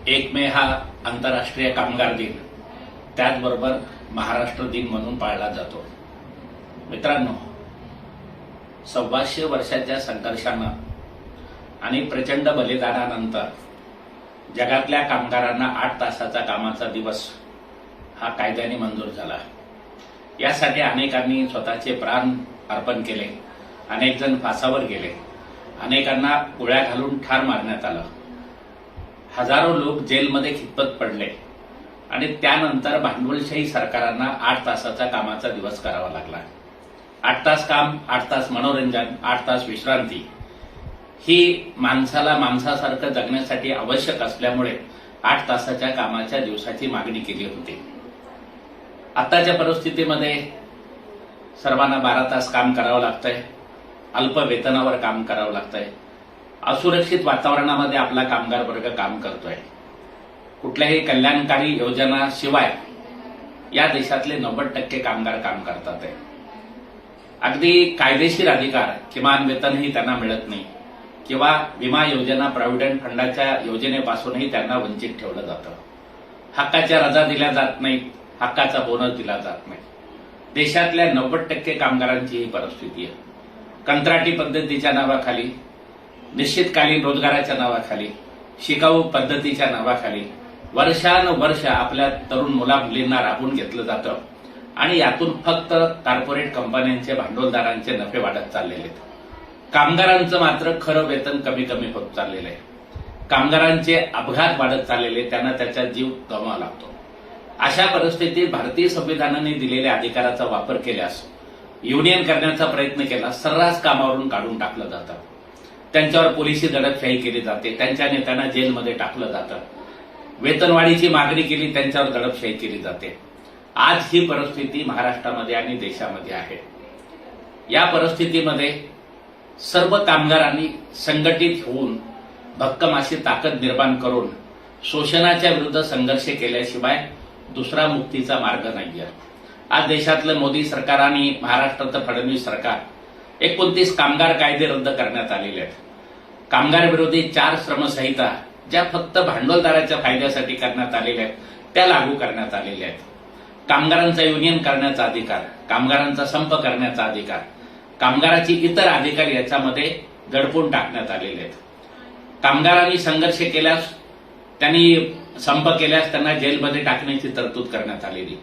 1 मे हा आंतरराष्ट्रीय कामगार दिन, त्याचबरोबर महाराष्ट्र दिन म्हणून पाळला जातो। मित्रांनो, 125 वर्षाच्या संघर्षानं आणि प्रचंड बलिदानानंतर जगातल्या कामगारांना 8 तासाचा कामाचा दिवस हा कायद्याने मंजूर झाला। यासाठी अनेकांनी स्वतःचे प्राण अर्पण केले, अनेक जण फासावर गेले, अनेकांना गोळ्या घालून ठार मारण्यात आलं, हजारो लोक जेलमध्ये खितपत पडले आणि त्यानंतर भांडवलशाही सरकारांना 8 तासाचा कामाचा दिवस करावा लागला। 8 तास काम, 8 तास मनोरंजन, 8 तास विश्रांती ही माणसाला माणसासारखं जगण्यासाठी आवश्यक असल्यामुळे 8 तासाच्या कामाच्या दिवसाची मागणी केली होती। आताच्या परिस्थितीमध्ये सर्वांना 12 तास काम करावं लागतंय, अल्प वेतनावर काम करावं लागतंय, असुरक्षित वातावरणामध्ये आपला कामगार वर्ग काम करतोय। कुठल्याही कल्याणकारी योजनाशिवाय या देशातले 90% कामगार काम करतात। अगदी कायदेशीर अधिकार, किमान वेतनही त्यांना मिळत नाही किंवा विमा योजना, प्रॉव्हिडंट फंडाच्या योजनेपासूनही त्यांना वंचित ठेवलं जातं। हक्काच्या रजा दिल्या जात नाहीत, हक्काचा बोनस दिला जात नाही। देशातल्या 90% कामगारांची ही परिस्थिती आहे। कंत्राटी पद्धतीच्या नावाखाली, निश्चितकालीन रोजगाराच्या नावाखाली, शिकाऊ पद्धतीच्या नावाखाली वर्षानुवर्ष आपल्या तरुण मुला मुलींना राबवून घेतलं जातं आणि यातून फक्त कॉर्पोरेट कंपन्यांचे, भांडवलदारांचे नफे वाढत चाललेले आहेत। कामगारांचं मात्र खरं वेतन कमी कमी होत चाललेलं आहे। कामगारांचे अपघात वाढत चाललेले, त्यांना त्याचा जीव गमवावा लागतो। अशा परिस्थितीत भारतीय संविधानाने दिलेल्या अधिकाराचा वापर केल्यास, युनियन करण्याचा प्रयत्न केला, सर्रास कामावरून काढून टाकलं जातं, त्यांच्यावर पोलिसी दडपशाही केली जाते, त्यांच्या नेत्यांना जेलमध्ये टाकलं जातं, वेतनवाढीची मागणी केली, त्यांच्यावर दडपशाही केली जाते। आज ही परिस्थिती महाराष्ट्रामध्ये आणि देशामध्ये आहे। या परिस्थितीमध्ये सर्व कामगारांनी संघटित होऊन भक्कम अशी ताकद निर्माण करून शोषणाच्या विरुद्ध संघर्ष केल्याशिवाय दुसरा मुक्तीचा मार्ग नाहीये। आज देशातलं मोदी सरकार आणि महाराष्ट्रातलं फडणवीस सरकार 29 कामगार कायदे रद्द करण्यात आलेले आहेत। कामगार विरोधी 4 श्रमसंहिता, ज्या फक्त भांडवलदाराच्या फायद्यासाठी करण्यात आलेल्या आहेत, त्या लागू करण्यात आलेल्या आहेत। कामगारांचा युनियन करण्याचा अधिकार, कामगारांचा संप करण्याचा अधिकार, कामगाराची इतर अधिकार याच्यामध्ये दडपून टाकण्यात आलेले आहेत। कामगारांनी संघर्ष केल्यास, त्यांनी संप केल्यास त्यांना जेलमध्ये टाकण्याची तरतूद करण्यात आलेली,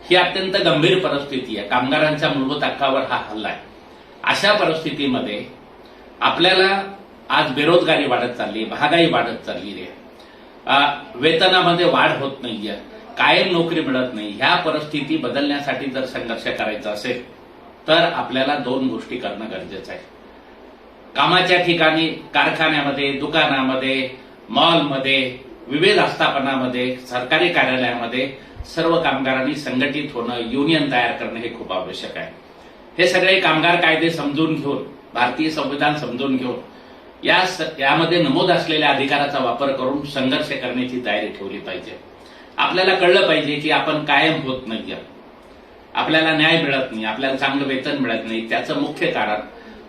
ही अत्यंत गंभीर परिस्थिती आहे। कामगारांच्या मूलभूत हक्कावर हा हल्ला आहे। अशा परिस्थितीमध्ये आपल्याला आज बेरोजगारी वाढत चालली, महागाई वाढत चालली आहे, वेतनामध्ये वाढ होत नाहीये, कायम नोकरी मिळत नाही। ह्या परिस्थिती बदलण्यासाठी जर संघर्ष करायचा असेल तर आपल्याला 2 गोष्टी करणं गरजेचं आहे। कामाच्या ठिकाणी, कारखान्यामध्ये, दुकानामध्ये, मॉलमध्ये, विविध आस्थापनामध्ये, सरकारी कार्यालयामध्ये सर्व कामगारांनी संघटित होणं, युनियन तयार करणं हे खूप आवश्यक आहे। हे सगळे कामगार कायदे समजून घेऊन, भारतीय संविधान समजून घेऊन यामध्ये नमूद असलेल्या अधिकाराचा वापर करून संघर्ष करण्याची तयारी ठेवली पाहिजे। आपल्याला कळलं पाहिजे की आपण कायम होत नाहीये, आपल्याला न्याय मिळत नाही, आपल्याला चांगलं वेतन मिळत नाही। त्याचं मुख्य कारण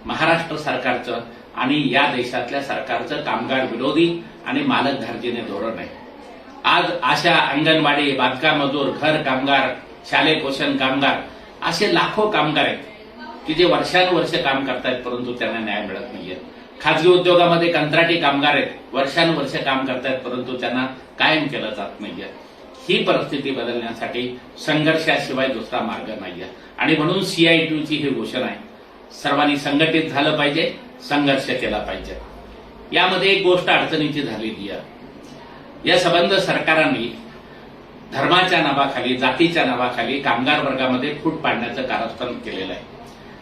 महाराष्ट्र सरकारचं आणि या देशातल्या सरकारचं कामगार विरोधी आणि मालकधार्जिणे धोरण आहे। आज अशा अंगणवाडी, बांधकाम मजूर, घर कामगार, शालेय पोषण कामगार असे लाखो कामगार आहेत की जे वर्षानुवर्ष काम करतायत, परंतु त्यांना न्याय मिळत नाहीये। खाजगी उद्योगामध्ये कंत्राटी कामगार आहेत, वर्षानुवर्ष काम करतायत, परंतु त्यांना कायम केलं जात नाहीये। ही परिस्थिती बदलण्यासाठी संघर्षाशिवाय दुसरा मार्ग नाहीये आणि म्हणून CITUची ही घोषणा आहे, सर्वांनी संघटित झालं पाहिजे, संघर्ष केला पाहिजे। यामध्ये एक गोष्ट अडचणीची झालेली आहे। या संबंध सरकारांनी धर्माच्या नावाखाली, जातीच्या नावाखाली कामगार वर्गामध्ये फूट पाडण्याचं कारस्थान केलेलं आहे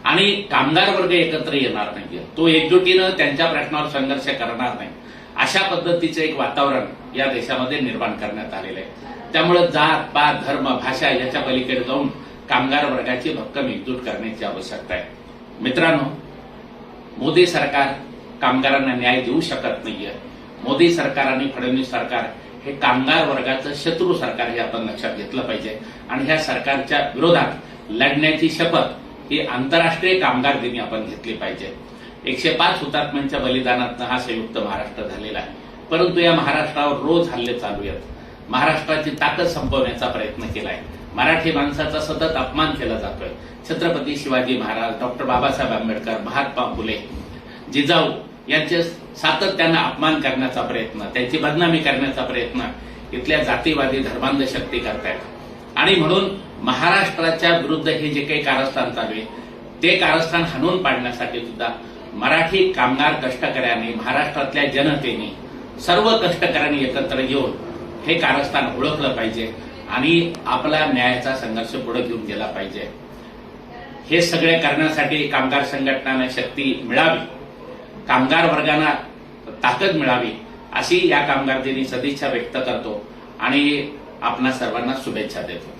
आणि कामगार वर्ग एकत्र येणार नाहीये, तो एकजुटीनं त्यांच्या प्रश्नावर संघर्ष करणार नाही, अशा पद्धतीचं एक वातावरण या देशामध्ये निर्माण करण्यात आलेलं आहे। त्यामुळे जात, पात, धर्म, भाषा याच्या पलीकडे जाऊन कामगार वर्गाची भक्कम एकजूट करण्याची आवश्यकता आहे। मित्रांनो, मोदी सरकार कामगारांना न्याय देऊ शकत नाहीये। मोदी सरकार आणि फडणवीस सरकार हे कामगार वर्गाचं शत्रू सरकार हे आपण लक्षात घेतलं पाहिजे आणि ह्या सरकारच्या विरोधात लढण्याची शपथ ही आंतरराष्ट्रीय कामगार दिनी आपण घेतली पाहिजे। 105 हुतात्म्यांच्या बलिदानातनं हा संयुक्त महाराष्ट्र झालेला आहे। परंतु या महाराष्ट्रावर रोज हल्ले चालू आहेत। महाराष्ट्राची ताकद संपवण्याचा प्रयत्न केलाय। मराठी माणसाचा सतत अपमान केला जातोय। छत्रपती शिवाजी महाराज, डॉक्टर बाबासाहेब आंबेडकर, महात्मा फुले, जिजाऊ यांचे सातत्यानं अपमान करण्याचा प्रयत्न, त्यांची बदनामी करण्याचा प्रयत्न इथल्या जातीवादी धर्मांध शक्ती करतायत। आणि म्हणून महाराष्ट्राच्या विरुद्ध हे जे काही कारस्थान चालू आहे ते कारस्थान हाणून पाडण्यासाठी सुद्धा मराठी कामगार कष्टकऱ्यांनी, महाराष्ट्रातल्या जनतेने, सर्व कष्टकऱ्यांनी एकत्र येऊन हे कारस्थान ओळखलं पाहिजे आणि आपला न्यायाचा संघर्ष पुढे घेऊन गेला पाहिजे। हे सगळे करण्यासाठी कामगार संघटनांना शक्ती मिळावी, कामगार वर्गांना ताकद मिळावी अशी या कामगार दिनी सदिच्छा व्यक्त करतो आणि आपणा सर्वांना शुभेच्छा देतो।